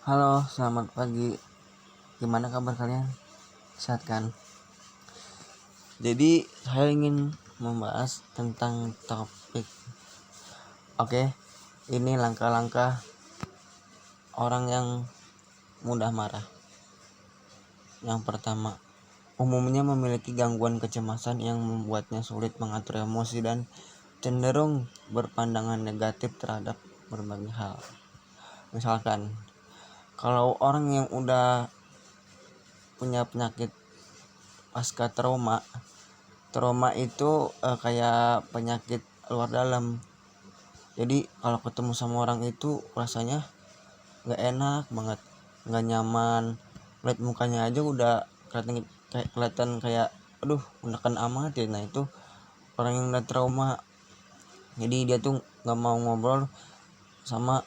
Halo, selamat pagi. Gimana kabar kalian? Sehat kan? Jadi, saya ingin membahas tentang topik. Oke, ini langkah-langkah orang yang mudah marah. Yang pertama, umumnya memiliki gangguan kecemasan yang membuatnya sulit mengatur emosi dan cenderung berpandangan negatif terhadap berbagai hal. Misalkan, kalau orang yang udah punya penyakit pasca trauma itu kayak penyakit luar dalam. Jadi kalau ketemu sama orang itu rasanya nggak enak banget, nggak nyaman. Lihat mukanya aja udah kelihatan kayak aduh menekan amat ya. Nah itu orang yang udah trauma. Jadi dia tuh nggak mau ngobrol sama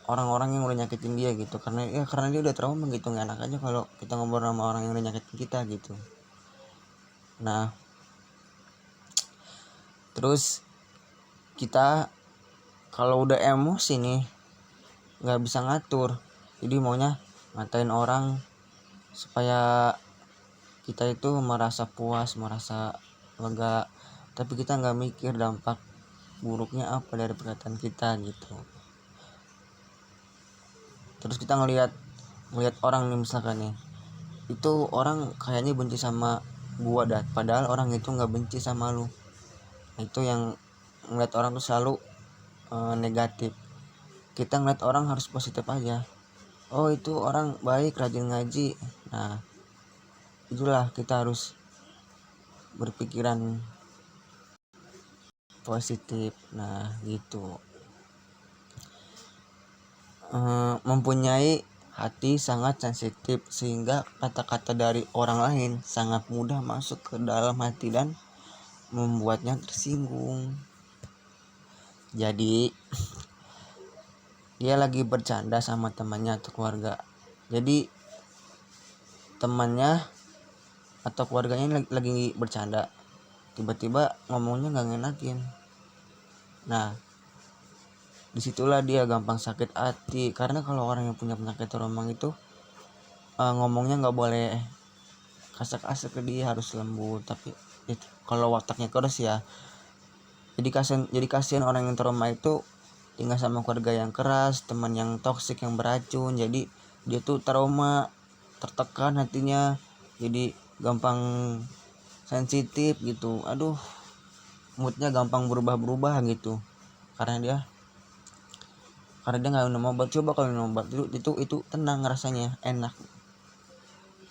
orang-orang yang udah nyakitin dia gitu, karena dia udah trauma gitu. Nggak enak aja kalau kita ngobrol sama orang yang udah nyakitin kita gitu. Nah terus kita kalau udah emosi nih nggak bisa ngatur, jadi maunya ngatain orang supaya kita itu merasa puas, merasa lega, tapi kita nggak mikir dampak buruknya apa dari perkataan kita gitu. Terus kita ngelihat orang nih, misalkan nih itu orang kayaknya benci sama gua dah, padahal orang itu nggak benci sama lu. Itu yang ngeliat orang tuh selalu negatif. Kita ngeliat orang harus positif aja. Oh itu orang baik, rajin ngaji. Nah itulah kita harus berpikiran positif. Nah gitu. Mempunyai hati sangat sensitif sehingga kata-kata dari orang lain sangat mudah masuk ke dalam hati dan membuatnya tersinggung. Jadi dia lagi bercanda sama temannya atau keluarga, jadi temannya atau keluarganya lagi bercanda, tiba-tiba ngomongnya nggak ngenakin. Nah disitulah dia gampang sakit hati, karena kalau orang yang punya penyakit trauma itu ngomongnya nggak boleh kasar-kasar ke dia, harus lembut. Tapi kalau wataknya keras ya, jadi kasihan orang yang trauma itu tinggal sama keluarga yang keras, teman yang toksik, yang beracun. Jadi dia tuh trauma, tertekan hatinya, jadi gampang sensitif gitu. Aduh, moodnya gampang berubah-berubah gitu, karena dia nggak minum obat. Coba kalau minum obat itu tenang, rasanya enak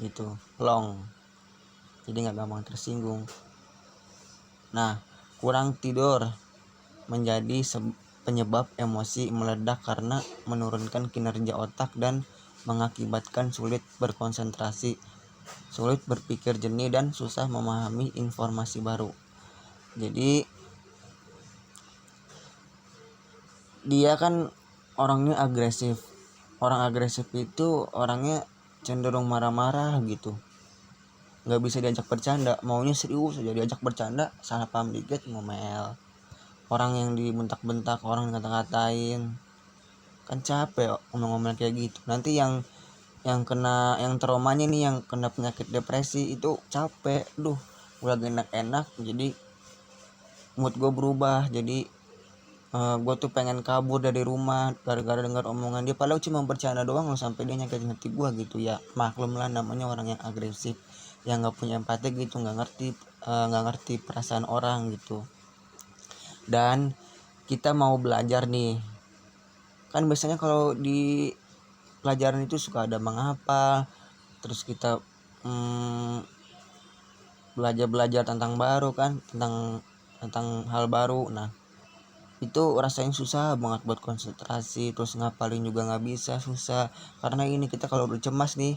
gitu, long, jadi nggak gampang tersinggung. Nah kurang tidur menjadi penyebab emosi meledak karena menurunkan kinerja otak dan mengakibatkan sulit berkonsentrasi, sulit berpikir jernih, dan susah memahami informasi baru. Jadi dia kan orangnya agresif. Orang agresif itu orangnya cenderung marah-marah gitu, nggak bisa diajak bercanda, maunya serius aja. Diajak bercanda salah paham dikit ngomel. Orang yang dibentak-bentak, orang yang ngata-ngatain, kan capek ngomel-ngomel kayak gitu. Nanti yang traumanya nih, yang kena penyakit depresi itu capek. Gue lagi enak-enak jadi mood gue berubah, jadi gue tuh pengen kabur dari rumah gara-gara dengar omongan dia, padahal cuma bercanda doang loh, sampai dia nyakitin hati gue gitu. Ya maklum lah, namanya orang yang agresif, yang nggak punya empati gitu, nggak ngerti perasaan orang gitu. Dan kita mau belajar nih, kan biasanya kalau di pelajaran itu suka ada menghafal, terus kita belajar tentang baru kan, tentang hal baru. Nah itu rasanya susah banget buat konsentrasi, terus ngapalin juga nggak bisa, susah. Karena ini kita kalau udah cemas nih,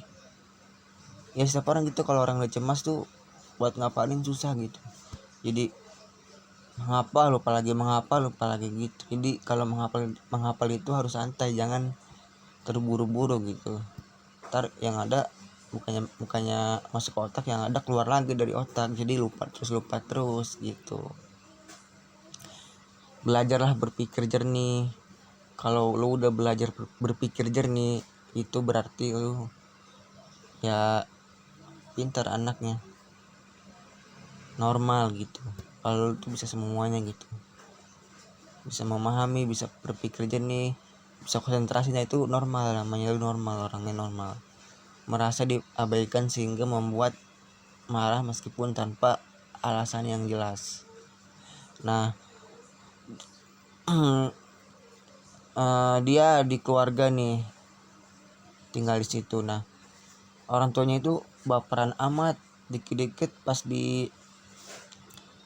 ya setiap orang gitu, kalau orang udah cemas tuh buat ngapalin susah gitu. Jadi lupa lagi gitu. Jadi kalau menghafal itu harus santai, jangan terburu-buru gitu. Ntar yang ada bukannya masuk ke otak, yang ada keluar lagi dari otak, jadi lupa terus gitu. Belajarlah berpikir jernih. Kalau lo udah belajar berpikir jernih, itu berarti lu ya pintar anaknya, normal gitu. Kalau lu tuh bisa semuanya gitu, bisa memahami, bisa berpikir jernih, bisa konsentrasinya, itu normal, namanya lu normal, orangnya normal. Merasa diabaikan sehingga membuat marah meskipun tanpa alasan yang jelas. Nah dia di keluarga nih, tinggal di situ. Nah orang tuanya itu baperan amat, dikit-dikit pas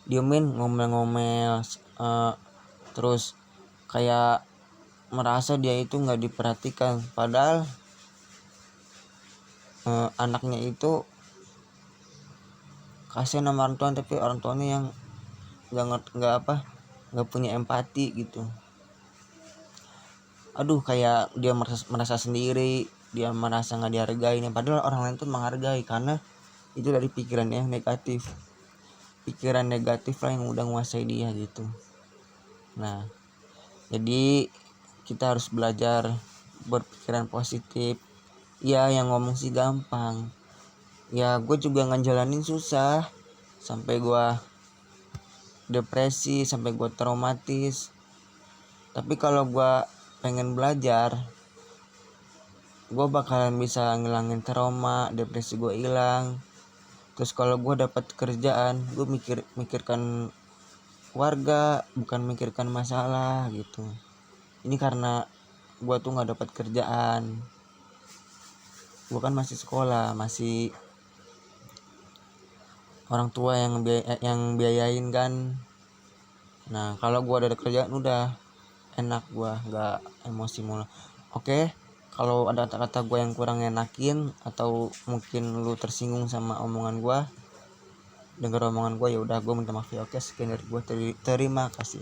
diemin ngomel-ngomel, terus kayak merasa dia itu nggak diperhatikan, padahal anaknya itu kasihan sama orang tua, tapi orang tuanya yang nggak punya empati gitu. Aduh, kayak dia merasa sendiri, dia merasa nggak dihargai, padahal orang lain tuh menghargai, karena itu dari pikirannya yang negatif, pikiran negatif lah yang udah menguasai dia gitu. Nah jadi kita harus belajar berpikiran positif. Ya yang ngomong sih gampang, ya gue juga ngejalanin susah, sampai gue depresi, sampai gue traumatis. Tapi kalau gue pengen belajar, gue bakalan bisa ngilangin trauma, depresi gue hilang. Terus kalau gue dapat kerjaan, gue mikirkan warga, bukan mikirkan masalah gitu. Ini karena gue tuh nggak dapat kerjaan, gue kan masih sekolah, masih orang tua yang biayain kan. Nah kalau gue ada kerjaan udah enak, gue nggak emosi mulu. Oke, kalau ada kata-kata gue yang kurang enakin atau mungkin lu tersinggung sama omongan gue, dengar omongan gue, ya udah gue minta maaf ya. Oke, sekian dari gue, terima kasih.